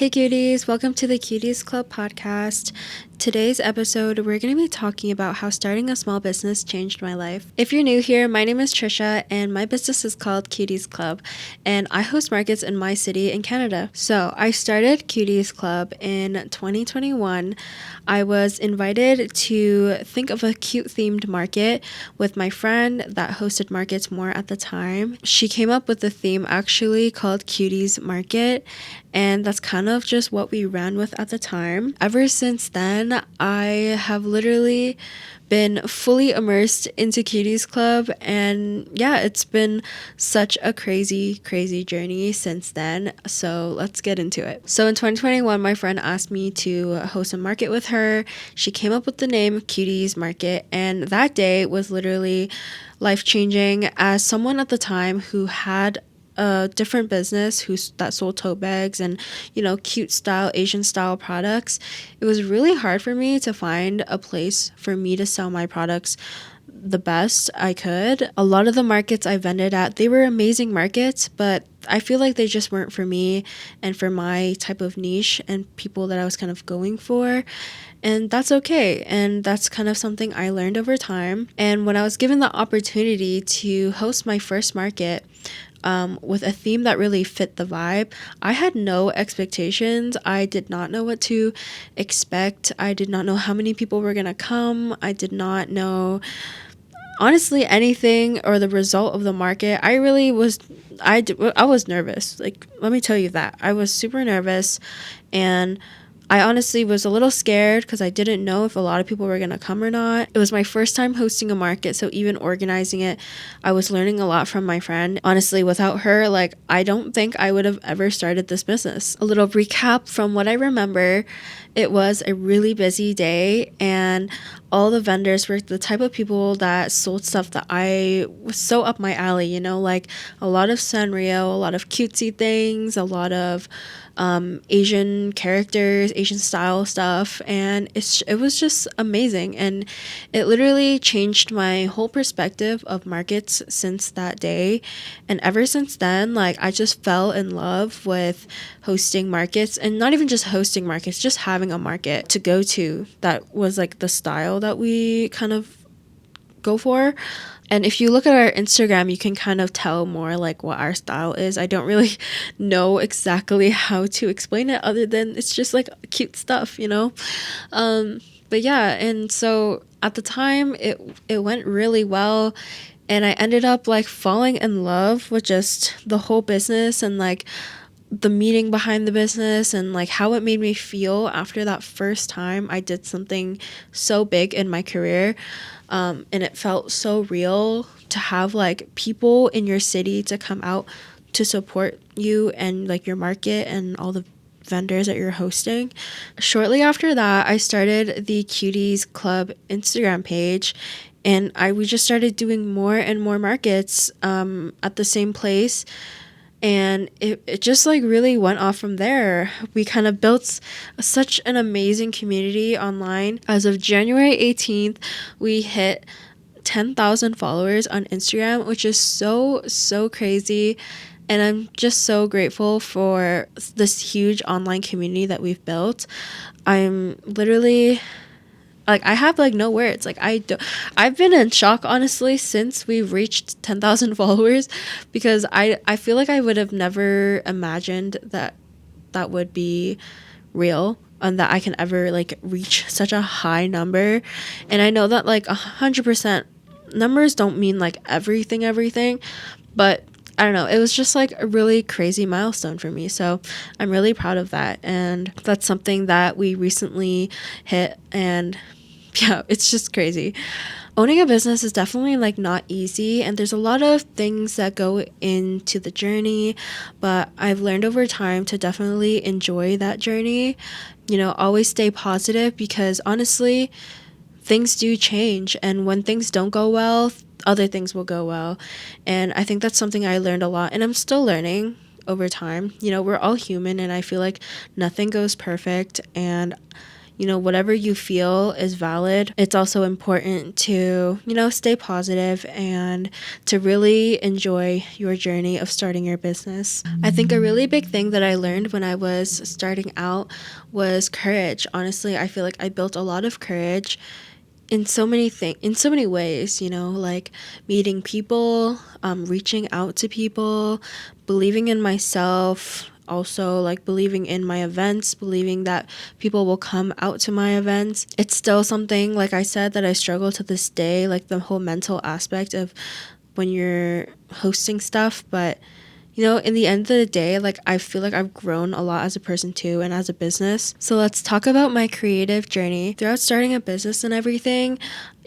Hey cuties, welcome to the Cuties Club Podcast. Today's episode, we're going to be talking about how starting a small business changed my life. If you're new here, my name is Trisha and my business is called Cuties Club and I host markets in my city in Canada. So I started Cuties Club in 2021. I was invited to think of a cute themed market with my friend that hosted markets more at the time. She came up with the theme actually called Cuties Market, and that's kind of just what we ran with at the time. Ever since then, I have literally been fully immersed into Cuties Club, and yeah, it's been such a crazy journey since then. So let's get into it. So in 2021, my friend asked me to host a market with her. She came up with the name Cuties Market, and that day was literally life-changing as someone at the time who had a different business that sold tote bags and cute style Asian style products. It was really hard for me to find a place for me to sell my products the best I could. A lot of the markets I vended at, they were amazing markets, but I feel like they just weren't for me and for my type of niche and people that I was kind of going for. And that's okay. And that's kind of something I learned over time. And when I was given the opportunity to host my first market, with a theme that really fit the vibe, I had no expectations. I did not know what to expect. I did not know how many people were going to come. I did not know, honestly, anything or the result of the market. I was nervous. Like, let me tell you that. I was super nervous, and I honestly was a little scared because I didn't know if a lot of people were going to come or not. It was my first time hosting a market, so even organizing it, I was learning a lot from my friend. Honestly, without her, I don't think I would have ever started this business. A little recap from what I remember, it was a really busy day, and all the vendors were the type of people that sold stuff that I was so up my alley, like a lot of Sanrio, a lot of cutesy things, a lot of Asian characters, Asian style stuff, and it was just amazing, and it literally changed my whole perspective of markets since that day. And ever since then, I just fell in love with hosting markets, and not even just hosting markets, just having a market to go to that was the style that we kind of go for. And if you look at our Instagram, you can kind of tell more what our style is. I don't really know exactly how to explain it other than it's just cute stuff, But yeah, and so at the time it went really well, and I ended up falling in love with just the whole business and the meaning behind the business and how it made me feel after that first time I did something so big in my career. And it felt so real to have people in your city to come out to support you and your market and all the vendors that you're hosting. Shortly after that, I started the Cuties Club Instagram page, and we just started doing more and more markets at the same place. And it just really went off from there. We kind of built such an amazing community online. As of January 18th, we hit 10,000 followers on Instagram, which is so crazy. And I'm just so grateful for this huge online community that we've built. I'm literally I have no words. I've been in shock, honestly, since we've reached 10,000 followers, because I feel I would have never imagined that would be real and that I can ever reach such a high number. And I know that 100% numbers don't mean everything, but I don't know, it was just a really crazy milestone for me. So I'm really proud of that, and that's something that we recently hit, and yeah, it's just crazy. Owning a business is definitely not easy, and there's a lot of things that go into the journey, but I've learned over time to definitely enjoy that journey. Always stay positive, because honestly, things do change, and when things don't go well, other things will go well. And I think that's something I learned a lot, and I'm still learning over time. We're all human, and I feel nothing goes perfect, and whatever you feel is valid. It's also important to, stay positive and to really enjoy your journey of starting your business. I think a really big thing that I learned when I was starting out was courage. Honestly, I feel like I built a lot of courage in so many ways, like meeting people, reaching out to people, believing in myself, also like believing in my events, believing that people will come out to my events. It's still something, like I said, that I struggle to this day, like the whole mental aspect of when you're hosting stuff. But in the end of the day, like I feel like I've grown a lot as a person too and as a business. So let's talk about my creative journey. Throughout starting a business and everything,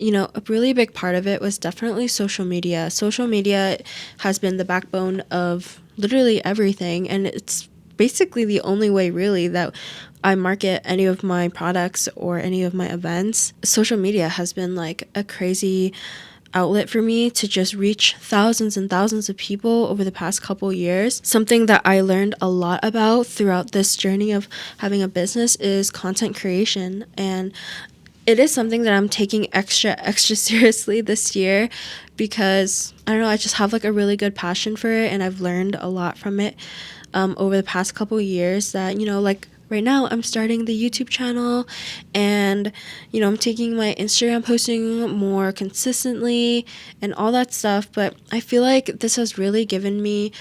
a really big part of it was definitely social media. Social media has been the backbone of literally everything, and it's basically the only way really that I market any of my products or any of my events. Social media has been like a crazy outlet for me to just reach thousands and thousands of people over the past couple years. Something that I learned a lot about throughout this journey of having a business is content creation, and it is something that I'm taking extra seriously this year because I don't know, I just have like a really good passion for it, and I've learned a lot from it over the past couple years that, like right now I'm starting the YouTube channel, and I'm taking my Instagram posting more consistently and all that stuff. But I feel like this has really given me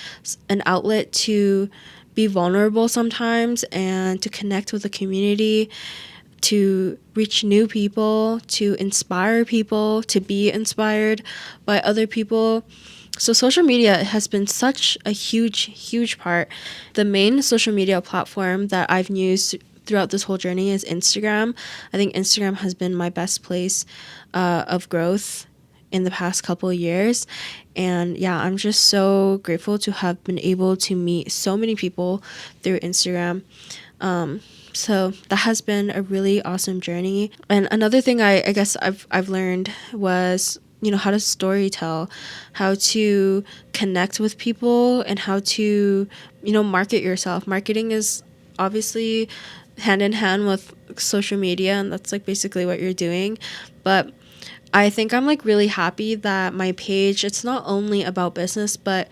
an outlet to be vulnerable sometimes and to connect with the community, to reach new people, to inspire people, to be inspired by other people. So social media has been such a huge part. The main social media platform that I've used throughout this whole journey is Instagram. I think Instagram has been my best place of growth in the past couple of years. And yeah, I'm just so grateful to have been able to meet so many people through Instagram. So that has been a really awesome journey. And another thing I guess I've learned was, how to story tell, how to connect with people, and how to, market yourself. Marketing is obviously hand in hand with social media, and that's like basically what you're doing. But I think I'm like really happy that my page, it's not only about business, but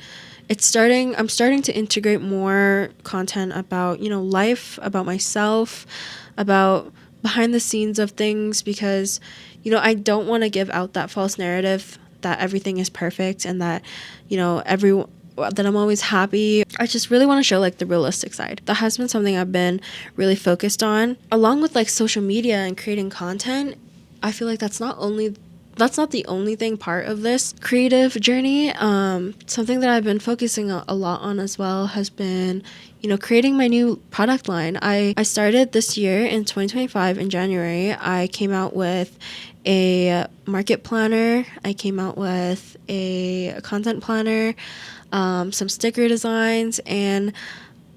I'm starting to integrate more content about, life, about myself, about behind the scenes of things, because, I don't want to give out that false narrative that everything is perfect and that, that I'm always happy. I just really want to show like the realistic side. That has been something I've been really focused on, along with like social media and creating content. I feel like that's not the only thing part of this creative journey. Something that I've been focusing a lot on as well has been, creating my new product line. I started this year in 2025 in January. I came out with a market planner. I came out with a content planner, some sticker designs, and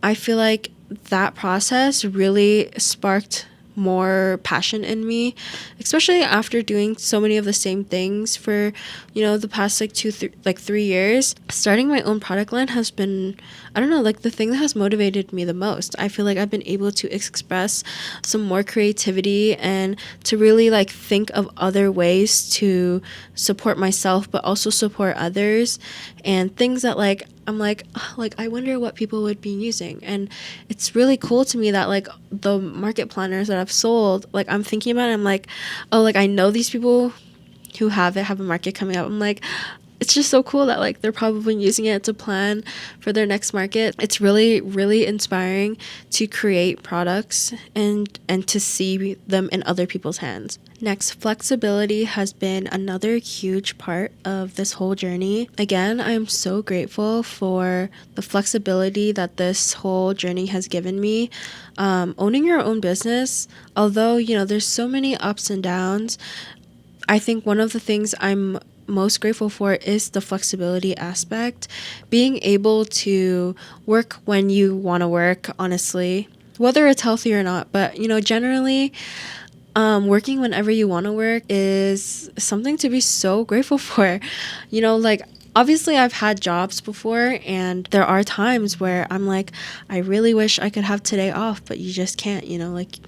I feel like that process really sparked more passion in me, especially after doing so many of the same things for, the past like 3 years. Starting my own product line has been, I don't know, like the thing that has motivated me the most. I feel like I've been able to express some more creativity and to really like think of other ways to support myself but also support others, and things that like I'm like, oh, like I wonder what people would be using. And it's really cool to me that like the market planners that I've sold, like I'm thinking about it, I'm like, oh, like I know these people who have a market coming up. I'm like, it's just so cool that like they're probably using it to plan for their next market. It's really, really inspiring to create products and to see them in other people's hands. Next, flexibility has been another huge part of this whole journey. Again, I'm so grateful for the flexibility that this whole journey has given me. Owning your own business, although, there's so many ups and downs, I think one of the things I'm most grateful for is the flexibility aspect. Being able to work when you want to work, honestly, whether it's healthy or not. But, generally, working whenever you want to work is something to be so grateful for. Like, obviously I've had jobs before, and there are times where I'm like, I really wish I could have today off, but you just can't, like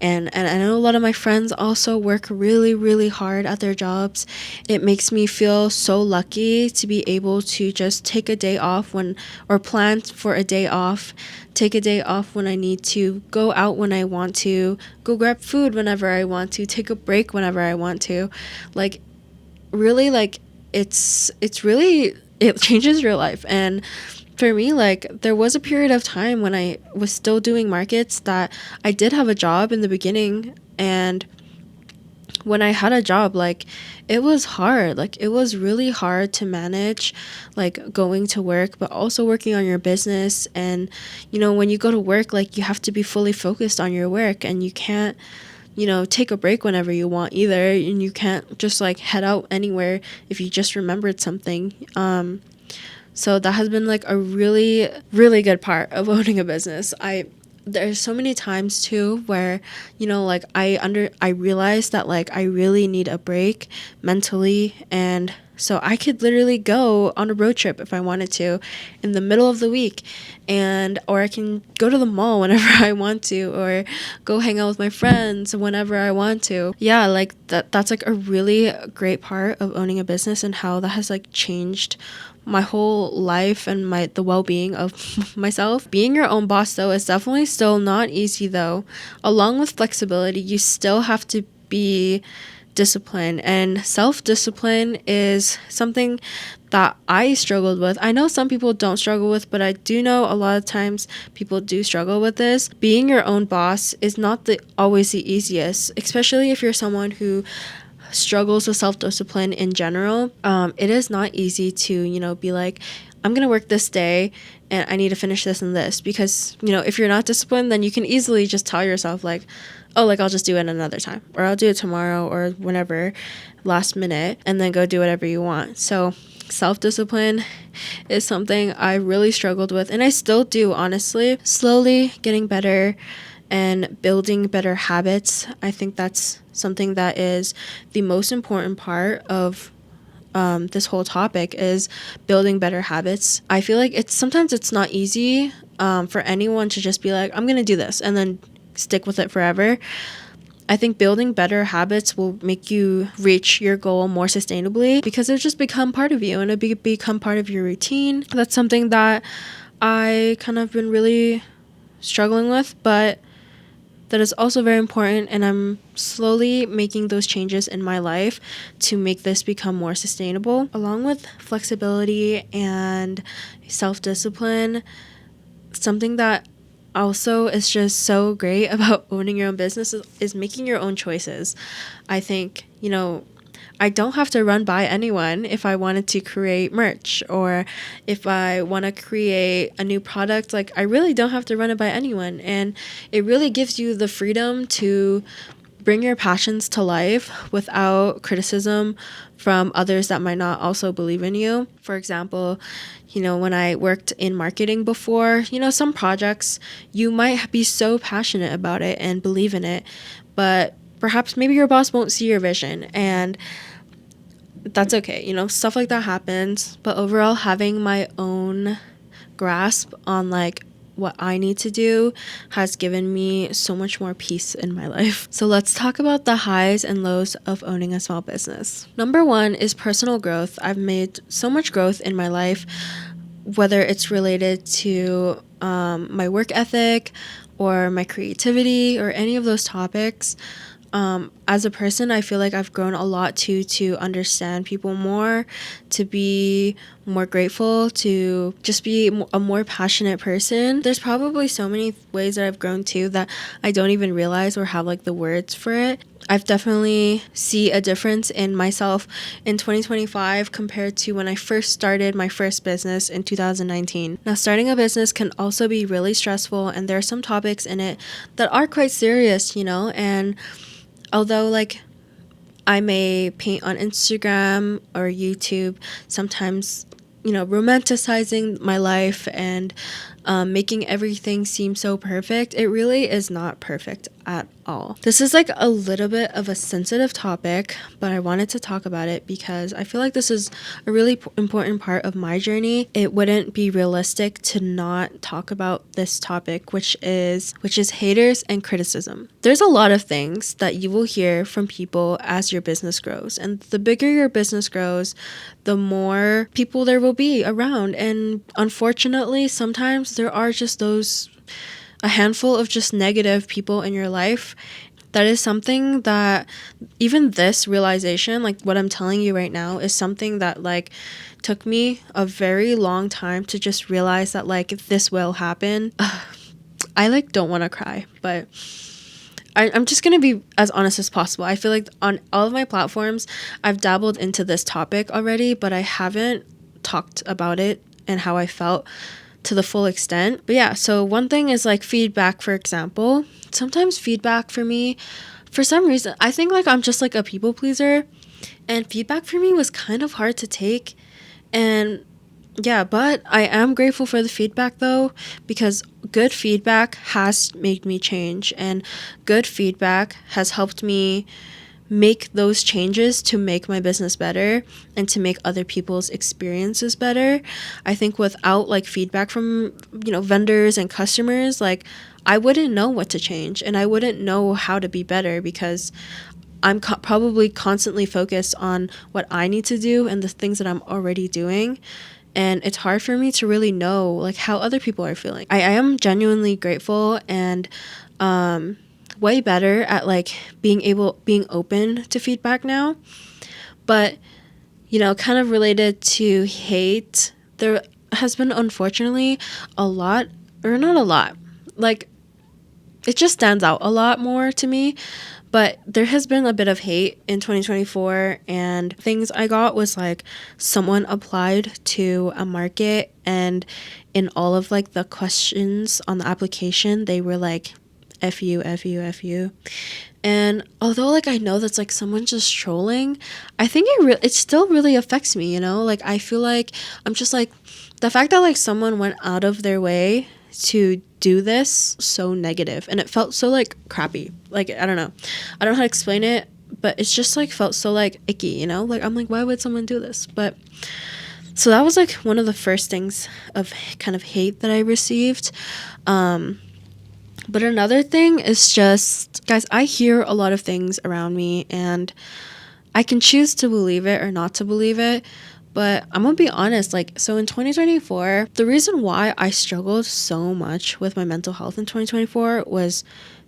And I know a lot of my friends also work really, really hard at their jobs. It makes me feel so lucky to be able to just take a day off or plan for a day off, take a day off when I need to, go out when I want to, go grab food whenever I want to, take a break whenever I want to. Like, really, like, it's really, it changes your life. And for me, like, there was a period of time when I was still doing markets that I did have a job in the beginning. And when I had a job, like, it was hard. Like, it was really hard to manage, like, going to work, but also working on your business. And, when you go to work, like, you have to be fully focused on your work, and you can't, take a break whenever you want either. And you can't just, like, head out anywhere if you just remembered something. So that has been, like, a really, really good part of owning a business. There's so many times too where, like, I realized that, like, I really need a break mentally. And so I could literally go on a road trip if I wanted to in the middle of the week, or I can go to the mall whenever I want to, or go hang out with my friends whenever I want to. Yeah, like, that's, like, a really great part of owning a business, and how that has, like, changed my whole life and the well-being of myself. Being your own boss, though, is definitely still not easy, though. Along with flexibility, you still have to be disciplined, and self-discipline is something that I struggled with. I know some people don't struggle with, but I do know a lot of times people do struggle with this. Being your own boss is not always the easiest, especially if you're someone who struggles with self-discipline in general. It is not easy to, be like, I'm going to work this day and I need to finish this and this, because, if you're not disciplined, then you can easily just tell yourself, like, oh, like, I'll just do it another time, or I'll do it tomorrow, or whenever, last minute, and then go do whatever you want. So self-discipline is something I really struggled with, and I still do, honestly. Slowly getting better and building better habits. I think that's something that is the most important part of this whole topic, is building better habits. I feel like sometimes it's not easy for anyone to just be like, I'm going to do this and then stick with it forever. I think building better habits will make you reach your goal more sustainably, because it'll just become part of you, and it'll become part of your routine. That's something that I kind of been really struggling with, but that is also very important, and I'm slowly making those changes in my life to make this become more sustainable. Along with flexibility and self-discipline, something that also is just so great about owning your own business is making your own choices. I think, I don't have to run by anyone if I wanted to create merch, or if I want to create a new product. Like, I really don't have to run it by anyone. And it really gives you the freedom to bring your passions to life without criticism from others that might not also believe in you. For example, when I worked in marketing before, some projects, you might be so passionate about it and believe in it, but perhaps maybe your boss won't see your vision, and that's okay. Stuff like that happens. But overall, having my own grasp on, like, what I need to do has given me so much more peace in my life. So let's talk about the highs and lows of owning a small business. Number one is personal growth. I've made so much growth in my life, whether it's related to my work ethic or my creativity or any of those topics. As a person, I feel like I've grown a lot to understand people more, to be more grateful, to just be a more passionate person. There's probably so many ways that I've grown too that I don't even realize or have, like, the words for it. I've definitely see a difference in myself in 2025 compared to when I first started my first business in 2019. Now, starting a business can also be really stressful, and there are some topics in it that are quite serious, and although, like, I may paint on Instagram or YouTube, sometimes, romanticizing my life and making everything seem so perfect. It really is not perfect at all. This is like a little bit of a sensitive topic, but I wanted to talk about it because I feel like this is a really important part of my journey. It wouldn't be realistic to not talk about this topic, which is haters and criticism. There's a lot of things that you will hear from people as your business grows, and the bigger your business grows, the more people there will be around. And unfortunately, sometimes there are just a handful of just negative people in your life. That is something that even this realization, like what I'm telling you right now, is something that like took me a very long time to just realize that like this will happen. I like don't want to cry, but I'm just going to be as honest as possible. I feel like on all of my platforms, I've dabbled into this topic already, but I haven't talked about it and how I felt to the full extent. But yeah, so one thing is like feedback, for example. Sometimes feedback for me, for some reason, I think like I'm just like a people pleaser, and feedback for me was kind of hard to take. And yeah, but I am grateful for the feedback though, because good feedback has made me change, and good feedback has helped me make those changes to make my business better and to make other people's experiences better. I think without like feedback from, vendors and customers, like I wouldn't know what to change and I wouldn't know how to be better, because I'm probably constantly focused on what I need to do and the things that I'm already doing. And it's hard for me to really know like how other people are feeling. I am genuinely grateful and way better at like being open to feedback now. But kind of related to hate, there has been unfortunately a lot, or not a lot, like it just stands out a lot more to me. But there has been a bit of hate in 2024, and things I got was like someone applied to a market, and in all of like the questions on the application, they were like, F you, F you, F you. And although like I know that's like someone just trolling, I think it still really affects me, Like I feel like I'm just like, the fact that like someone went out of their way to do this so negative, and it felt so like crappy. Like I don't know how to explain it, but it's just like felt so like icky, Like I'm like, why would someone do this? But so that was like one of the first things of kind of hate that I received. But another thing is just, guys, I hear a lot of things around me, and I can choose to believe it or not to believe it. But I'm gonna be honest, like, so in 2024, the reason why I struggled so much with my mental health in 2024 was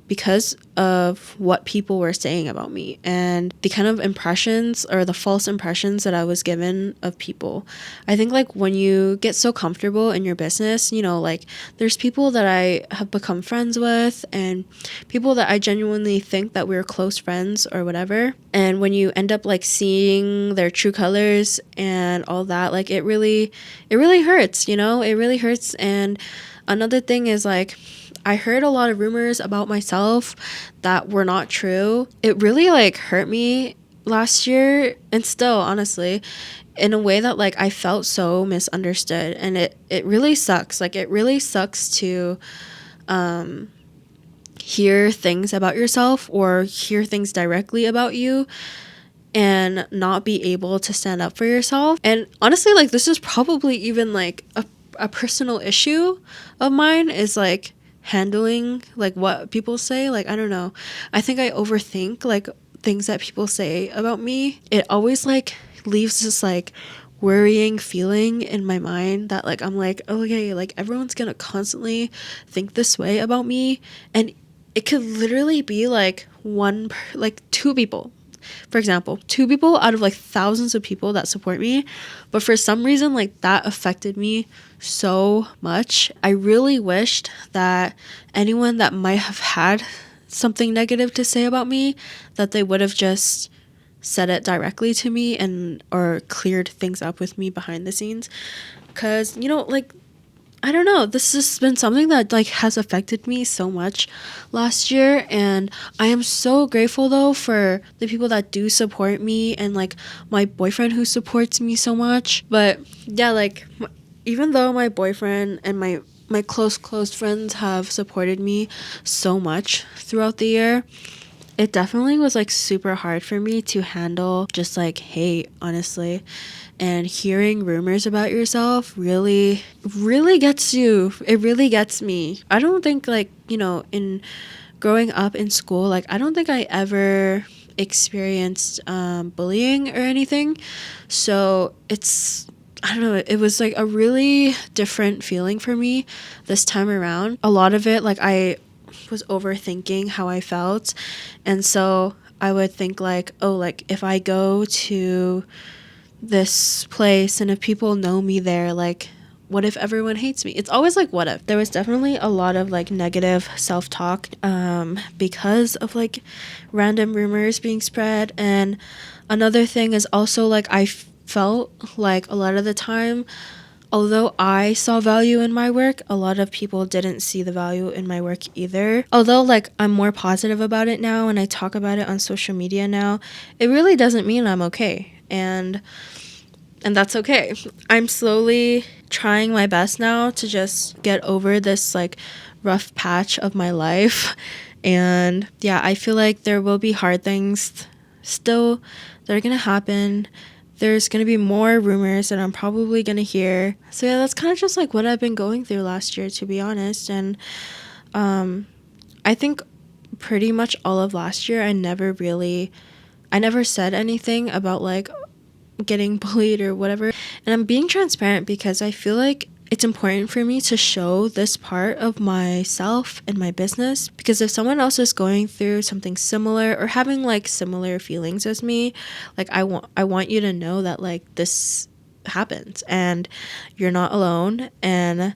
because of what people were saying about me and the kind of impressions or the false impressions that I was given of people. I think like when you get so comfortable in your business, like there's people that I have become friends with and people that I genuinely think that we're close friends or whatever. And when you end up like seeing their true colors and all that, like it really hurts, it really hurts. And another thing is like, I heard a lot of rumors about myself that were not true. It really like hurt me last year, and still honestly, in a way that like I felt so misunderstood, and it really sucks. Like it really sucks to hear things about yourself or hear things directly about you and not be able to stand up for yourself. And honestly, like this is probably even like a personal issue of mine, is like handling like what people say. Like I don't know, I think I overthink like things that people say about me. It always like leaves this like worrying feeling in my mind that like I'm like, okay, like everyone's gonna constantly think this way about me, and it could literally be like two people. For example, 2 people out of like thousands of people that support me. But for some reason, like that affected me so much. I really wished that anyone that might have had something negative to say about me, that they would have just said it directly to me or cleared things up with me behind the scenes. Because, like, I don't know, this has been something that like has affected me so much last year, and I am so grateful though for the people that do support me and like my boyfriend who supports me so much. But yeah, like even though my boyfriend and my my close friends have supported me so much throughout the year. It definitely was like super hard for me to handle just like hate, honestly. And hearing rumors about yourself really, really gets you. It really gets me. I don't think, like, you know, in growing up in school, like, I don't think I ever experienced bullying or anything. So I don't know, it was like a really different feeling for me this time around. A lot of it, like, I was overthinking how I felt. And so I would think like, oh, like if I go to this place and if people know me there, like what if everyone hates me? It's always like, what if? There was definitely a lot of like negative self-talk because of like random rumors being spread. And another thing is also like I felt like a lot of the time, although I saw value in my work, a lot of people didn't see the value in my work either. Although like I'm more positive about it now and I talk about it on social media now, it really doesn't mean I'm okay. And that's okay. I'm slowly trying my best now to just get over this like rough patch of my life. And yeah, I feel like there will be hard things still that are gonna happen. There's gonna be more rumors that I'm probably gonna hear. So yeah, that's kind of just like what I've been going through last year, to be honest. And I think pretty much all of last year I never said anything about like getting bullied or whatever. And I'm being transparent because I feel like it's important for me to show this part of myself and my business, because if someone else is going through something similar or having like similar feelings as me, like I want you to know that like this happens and you're not alone. And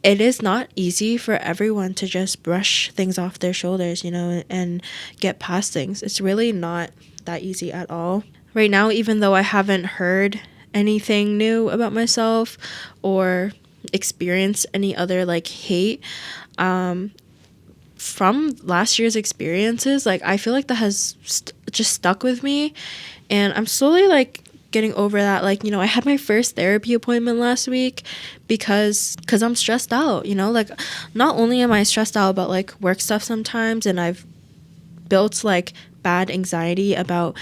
it is not easy for everyone to just brush things off their shoulders, you know, and get past things. It's really not that easy at all. Right now, even though I haven't heard anything new about myself or experienced any other like hate from last year's experiences, like I feel like that has just stuck with me, and I'm slowly like getting over that. Like, you know, I had my first therapy appointment last week because I'm stressed out, you know, like not only am I stressed out about like work stuff sometimes, and I've built like bad anxiety about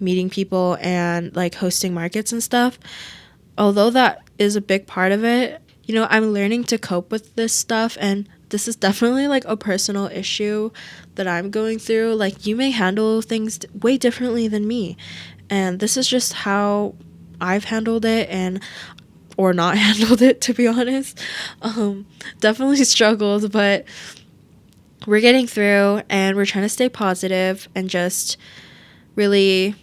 meeting people and like hosting markets and stuff. Although that is a big part of it, you know, I'm learning to cope with this stuff, and this is definitely like a personal issue that I'm going through. Like, you may handle things way differently than me, and this is just how I've handled it, and or not handled it, to be honest. Definitely struggled, but we're getting through, and we're trying to stay positive and just really,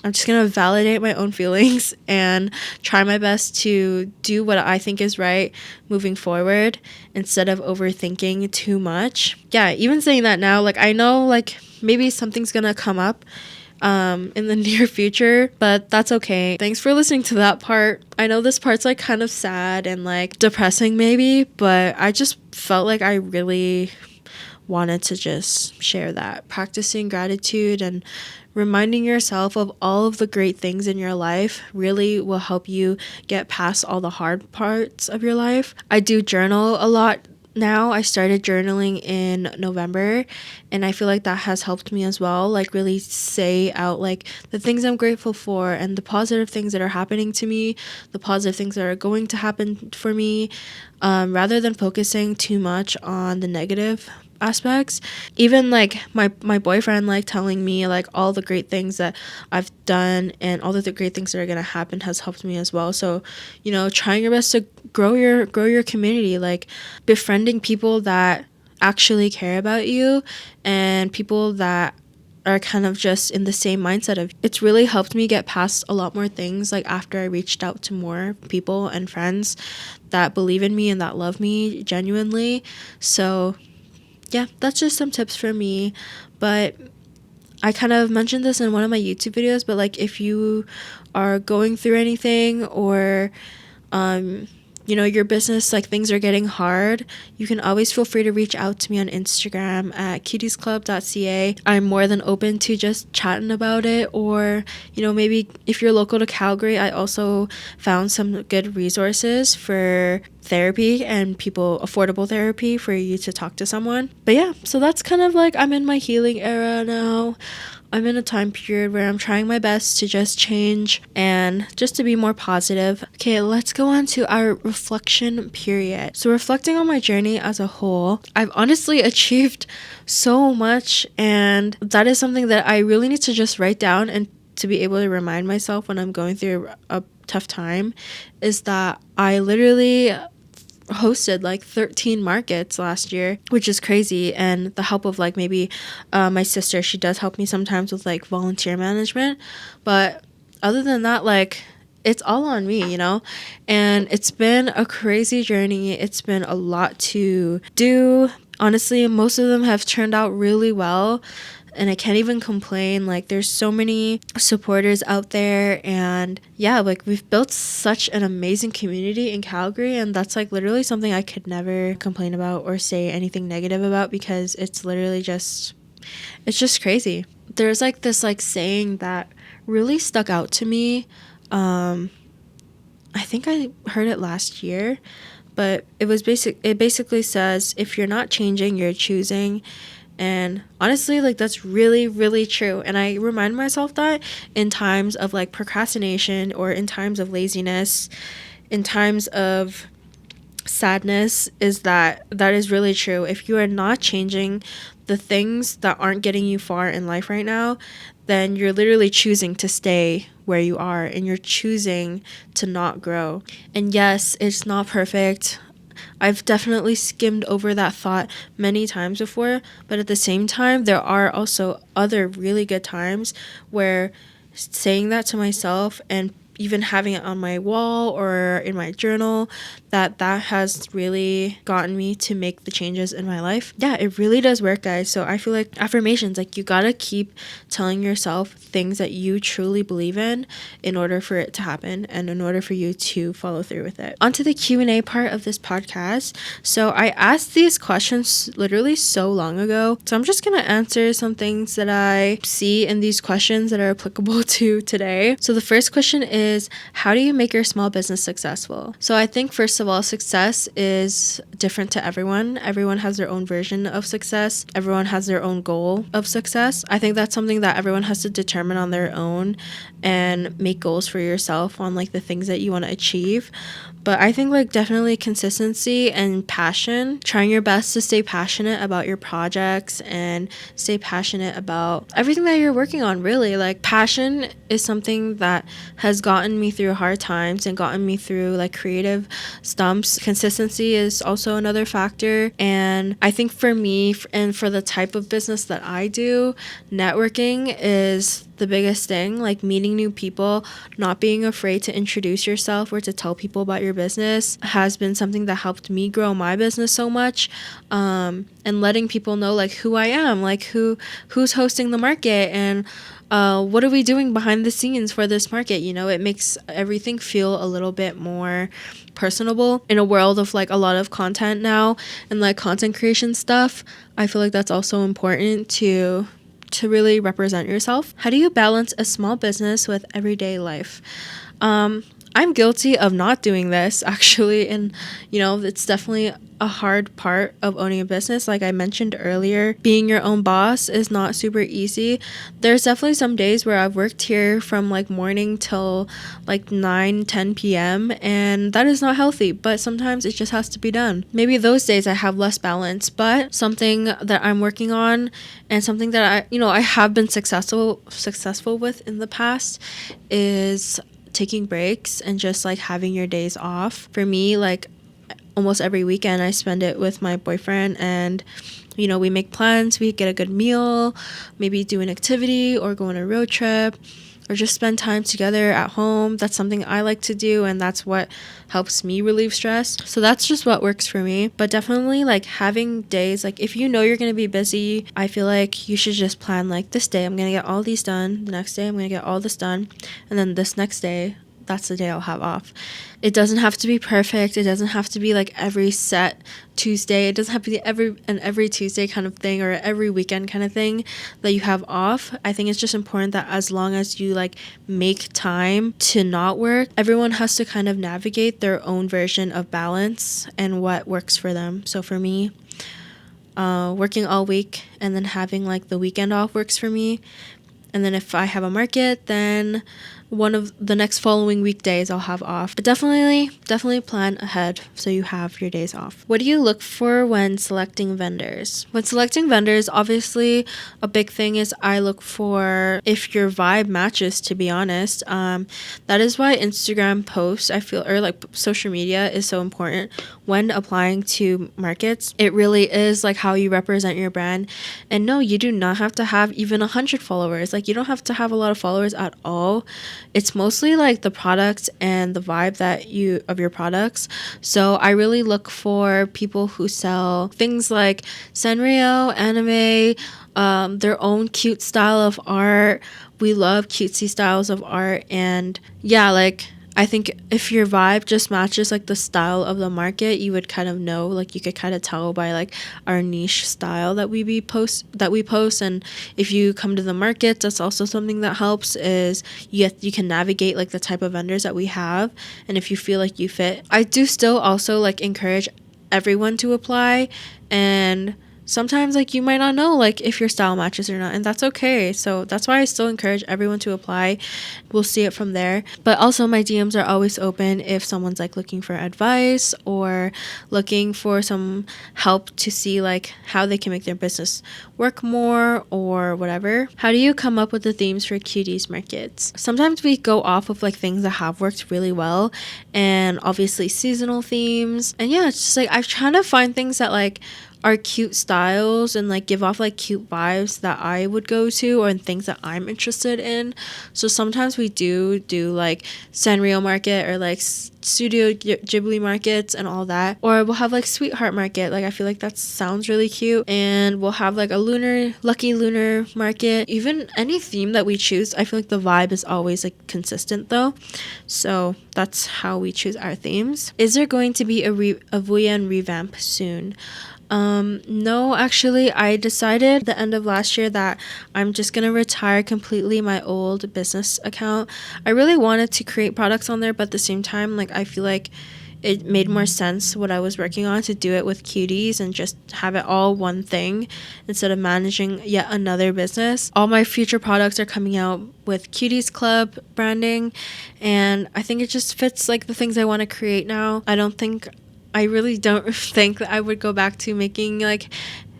I'm just going to validate my own feelings and try my best to do what I think is right moving forward instead of overthinking too much. Yeah, even saying that now, like I know like maybe something's going to come up in the near future, but that's okay. Thanks for listening to that part. I know this part's like kind of sad and like depressing maybe, but I just felt like I really wanted to just share that. Practicing gratitude and reminding yourself of all of the great things in your life really will help you get past all the hard parts of your life. I do journal a lot now. I started journaling in November, and I feel like that has helped me as well. Like really say out like the things I'm grateful for and the positive things that are happening to me, the positive things that are going to happen for me, rather than focusing too much on the negative aspects. Even like my boyfriend like telling me like all the great things that I've done and all the great things that are gonna happen has helped me as well. So, you know, trying your best to grow your community, like befriending people that actually care about you and people that are kind of just in the same mindset of, it's really helped me get past a lot more things, like after I reached out to more people and friends that believe in me and that love me genuinely. So yeah, that's just some tips for me. But I kind of mentioned this in one of my YouTube videos, but like if you are going through anything or your business, like things are getting hard, you can always feel free to reach out to me on Instagram at cutiesclub.ca. I'm more than open to just chatting about it. Or, maybe if you're local to Calgary, I also found some good resources for therapy and affordable therapy for you to talk to someone. But yeah, so that's kind of like, I'm in my healing era now. I'm in a time period where I'm trying my best to just change and just to be more positive. Okay, let's go on to our reflection period. So reflecting on my journey as a whole, I've honestly achieved so much, and that is something that I really need to just write down and to be able to remind myself when I'm going through a tough time, is that I literally hosted like 13 markets last year, which is crazy. And the help of like maybe my sister, she does help me sometimes with like volunteer management, but other than that, like, it's all on me, and it's been a crazy journey. It's been a lot to do. Honestly, most of them have turned out really well, and I can't even complain. Like, there's so many supporters out there, and yeah, like, we've built such an amazing community in Calgary, and that's like literally something I could never complain about or say anything negative about, because it's literally just, it's just crazy. There's like this like saying that really stuck out to me. I think I heard it last year, but it basically says, if you're not changing, you're choosing. And honestly, like, that's really, really true. And I remind myself that in times of like procrastination, or in times of laziness, in times of sadness, is that is really true. If you are not changing the things that aren't getting you far in life right now, then you're literally choosing to stay where you are, and you're choosing to not grow. And yes, it's not perfect. I've definitely skimmed over that thought many times before, but at the same time, there are also other really good times where saying that to myself, and even having it on my wall or in my journal, that has really gotten me to make the changes in my life. Yeah, it really does work, guys. So I feel like affirmations, like, you gotta keep telling yourself things that you truly believe in order for it to happen, and in order for you to follow through with it. On to the Q&A part of this podcast. So I asked these questions literally so long ago, so I'm just gonna answer some things that I see in these questions that are applicable to today. So the first question is, how do you make your small business successful? So I think, first of all, success is different to everyone. Everyone has their own version of success. Everyone has their own goal of success. I think that's something that everyone has to determine on their own, and make goals for yourself on like the things that you want to achieve. But I think like definitely consistency and passion, trying your best to stay passionate about your projects and stay passionate about everything that you're working on, really. Like, passion is something that has gotten me through hard times and gotten me through like creative stumps. Consistency is also another factor. And I think for me, and for the type of business that I do, networking is the biggest thing. Like, meeting new people, not being afraid to introduce yourself or to tell people about your business, has been something that helped me grow my business so much. And letting people know like who I am, like who's hosting the market, and what are we doing behind the scenes for this market. It makes everything feel a little bit more personable in a world of like a lot of content now, and like content creation stuff. I feel like that's also important to really represent yourself. How do you balance a small business with everyday life? I'm guilty of not doing this, actually, and it's definitely a hard part of owning a business. Like I mentioned earlier, being your own boss is not super easy. There's definitely some days where I've worked here from like morning till like 9-10 p.m. and that is not healthy, but sometimes it just has to be done. Maybe those days I have less balance, but something that I'm working on, and something that I have been successful with in the past, is taking breaks and just like having your days off. For me, like, almost every weekend I spend it with my boyfriend, and we make plans, we get a good meal, maybe do an activity or go on a road trip, or just spend time together at home. That's something I like to do, and that's what helps me relieve stress. So that's just what works for me. But definitely like having days, like if you're going to be busy, I feel like you should just plan like, this day I'm going to get all these done, the next day I'm going to get all this done, and then this next day that's the day I'll have off. It doesn't have to be perfect. It doesn't have to be like every set Tuesday. It doesn't have to be every Tuesday kind of thing, or every weekend kind of thing that you have off. I think it's just important that as long as you like make time to not work, everyone has to kind of navigate their own version of balance and what works for them. So for me, working all week and then having like the weekend off works for me. And then if I have a market, then one of the next following weekdays I'll have off. But definitely plan ahead so you have your days off. What do you look for when selecting vendors? When selecting vendors, obviously a big thing is I look for if your vibe matches, to be honest. That is why Instagram posts, I feel, or like social media is so important when applying to markets. It really is like how you represent your brand. And no, you do not have to have even 100 followers. Like you don't have to have a lot of followers at all. It's mostly like the products and the vibe of your products. So I really look for people who sell things like Sanrio, anime, their own cute style of art. We love cutesy styles of art. And yeah, like I think if your vibe just matches like the style of the market, you would kind of know, like you could kind of tell by like our niche style that we post. And if you come to the market, that's also something that helps, is you can navigate like the type of vendors that we have, and if you feel like you fit. I do still also like encourage everyone to apply, and sometimes like you might not know like if your style matches or not, and that's okay. So that's why I still encourage everyone to apply. We'll see it from there. But also my DMs are always open if someone's like looking for advice or looking for some help to see like how they can make their business work more or whatever. How do you come up with the themes for Cuties Markets? Sometimes we go off of like things that have worked really well, and obviously seasonal themes. And yeah, it's just like I'm trying to find things that like are cute styles and like give off like cute vibes that I would go to, or things that I'm interested in. So sometimes we do like Sanrio Market or like Studio Ghibli markets and all that, or we'll have like Sweetheart Market. Like I feel like that sounds really cute. And we'll have like a lucky lunar market. Even any theme that we choose, I feel like the vibe is always like consistent though. So that's how we choose our themes. Is there going to be a Vuyen revamp soon? No, actually, I decided the end of last year that I'm just gonna retire completely my old business account. I really wanted to create products on there, but at the same time, like I feel like it made more sense what I was working on to do it with Cuties and just have it all one thing instead of managing yet another business. All my future products are coming out with Cuties Club branding, and I think it just fits like the things I want to create now. I really don't think that I would go back to making like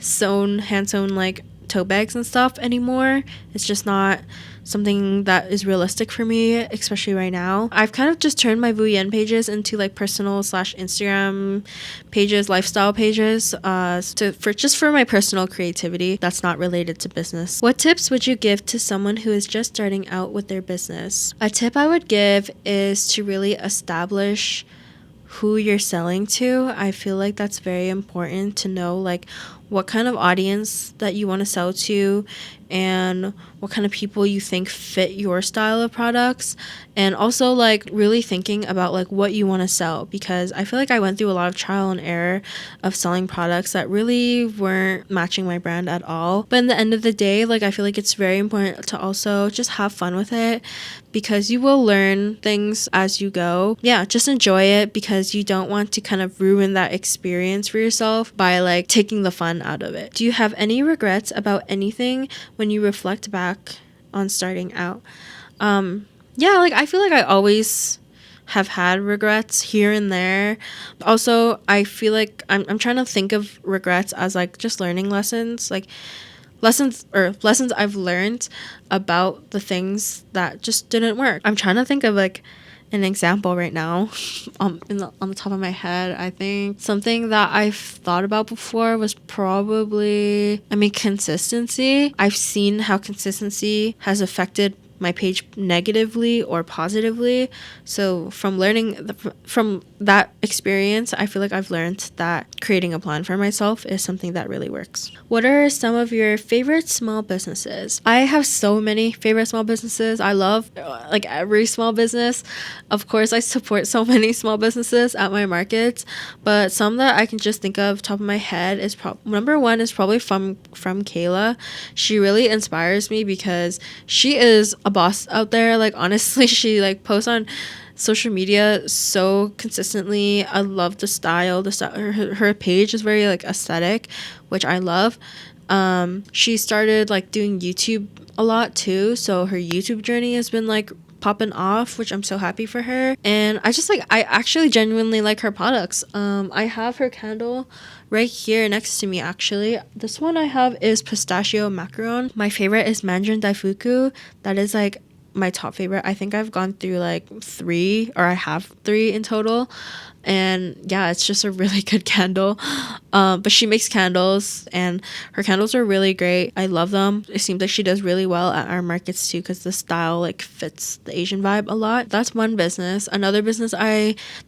hand sewn like tote bags and stuff anymore. It's just not something that is realistic for me, especially right now. I've kind of just turned my Vuyen pages into like personal / Instagram pages, lifestyle pages, for my personal creativity that's not related to business. What tips would you give to someone who is just starting out with their business? A tip I would give is to really establish who you're selling to. I feel like that's very important to know like what kind of audience that you want to sell to and what kind of people you think fit your style of products, and also like really thinking about like what you want to sell, because I feel like I went through a lot of trial and error of selling products that really weren't matching my brand at all. But in the end of the day, like I feel like it's very important to also just have fun with it, because you will learn things as you go. Yeah, just enjoy it, because you don't want to kind of ruin that experience for yourself by like taking the fun out of it. Do you have any regrets about anything when you reflect back on starting out? Yeah, like I feel like I always have had regrets here and there. Also, I feel like I'm trying to think of regrets as like just learning lessons, like lessons I've learned about the things that just didn't work. I'm trying to think of like an example right now on the top of my head. I think something that I've thought about before was probably, consistency. I've seen how consistency has affected my page negatively or positively. So from from that experience, I feel like I've learned that creating a plan for myself is something that really works. What are some of your favorite small businesses? I have so many favorite small businesses. I love like every small business. Of course, I support so many small businesses at my markets, but some that I can just think of top of my head is number one is probably from Kayla. She really inspires me because she is a boss out there. Like honestly, she like posts on social media so consistently. I love the style. Her page is very like aesthetic, which I love. She started like doing YouTube a lot too, so her YouTube journey has been like popping off, which I'm so happy for her. And I actually genuinely like her products. I have her candle right here next to me. Actually, this one I have is pistachio macaron. My favorite is mandarin daifuku. That is like my top favorite. I think I've gone through like I have three in total. And yeah, it's just a really good candle. But she makes candles and her candles are really great. I love them. It seems like she does really well at our markets too, because the style like fits the Asian vibe a lot. That's one business. Another business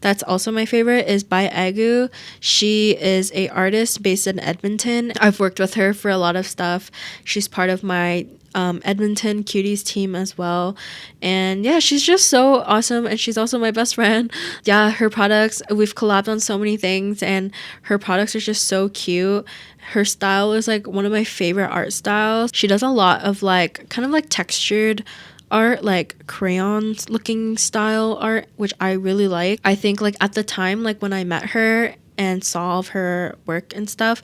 that's also my favorite is by Agu. She is a artist based in Edmonton. I've worked with her for a lot of stuff. She's part of my Edmonton Cuties team as well. And yeah, she's just so awesome, and she's also my best friend. Yeah, her products, we've collabed on so many things, and her products are just so cute. Her style is like one of my favorite art styles. She does a lot of like kind of like textured art, like crayons looking style art, which I really like. I think like at the time, like when I met her and saw all of her work and stuff,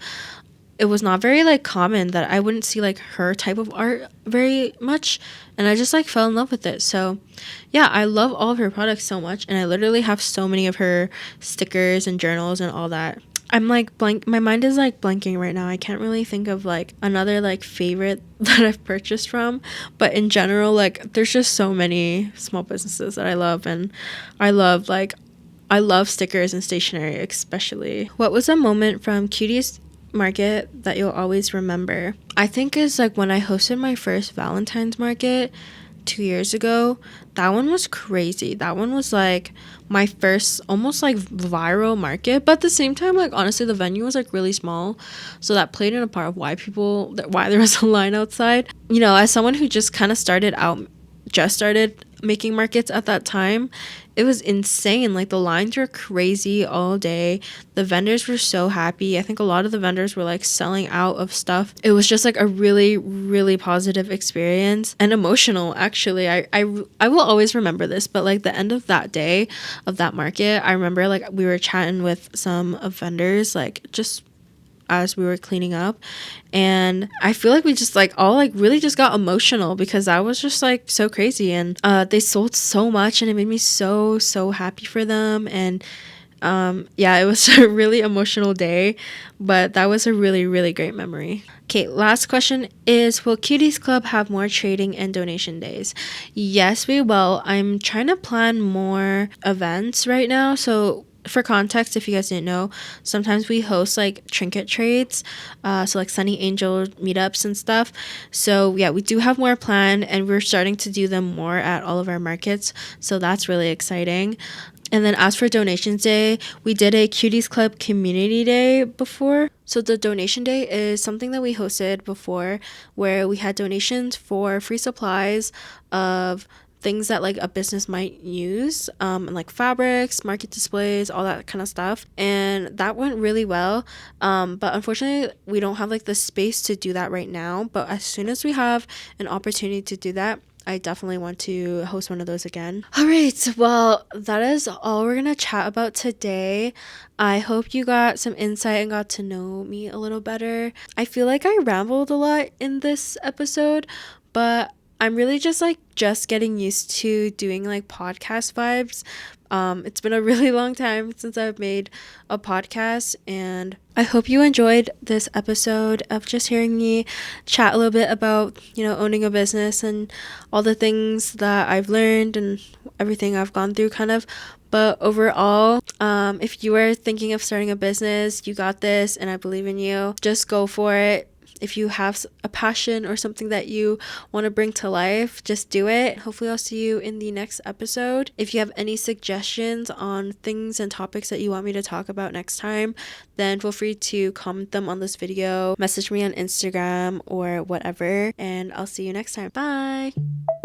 it was not very like common that I wouldn't see like her type of art very much, and I just like fell in love with it. So yeah, I love all of her products so much, and I literally have so many of her stickers and journals and all that. I'm like my mind is like blanking right now. I can't really think of like another like favorite that I've purchased from, but in general, like there's just so many small businesses that I love, and I love stickers and stationery especially. What was a moment from Cuties Market that you'll always remember? I think is like when I hosted my first Valentine's market 2 years ago. That one was crazy. That one was like my first almost like viral market, but at the same time, like honestly, the venue was like really small, so that played in a part of why there was a line outside. You know, as someone who just started making markets at that time, it was insane. Like the lines were crazy all day. The vendors were so happy. I think a lot of the vendors were like selling out of stuff. It was just like a really, really positive experience and emotional. Actually, I will always remember this. But like the end of that day of that market, I remember like we were chatting with some of vendors, like just as we were cleaning up, and I feel like we just like all like really just got emotional because that was just like so crazy, and they sold so much, and it made me so happy for them. And yeah, it was a really emotional day, but that was a really, really great memory. Okay, last question is, will Cuties Club have more trading and donation days? Yes, we will. I'm trying to plan more events right now. So for context, if you guys didn't know, sometimes we host like trinket trades, so like Sunny Angel meetups and stuff. So yeah, we do have more planned, and we're starting to do them more at all of our markets, so that's really exciting. And then as for donations day, we did a Cuties Club community day before. So the donation day is something that we hosted before, where we had donations for free supplies of things that like a business might use, and like fabrics, market displays, all that kind of stuff. And that went really well. But unfortunately, we don't have like the space to do that right now. But as soon as we have an opportunity to do that, I definitely want to host one of those again. All right, well, that is all we're gonna chat about today. I hope you got some insight and got to know me a little better. I feel like I rambled a lot in this episode, but I'm really just getting used to doing like podcast vibes. It's been a really long time since I've made a podcast, and I hope you enjoyed this episode of just hearing me chat a little bit about, owning a business and all the things that I've learned and everything I've gone through kind of. But overall, if you are thinking of starting a business, you got this, and I believe in you. Just go for it. If you have a passion or something that you want to bring to life, just do it. Hopefully I'll see you in the next episode. If you have any suggestions on things and topics that you want me to talk about next time, then feel free to comment them on this video, message me on Instagram or whatever, and I'll see you next time. Bye.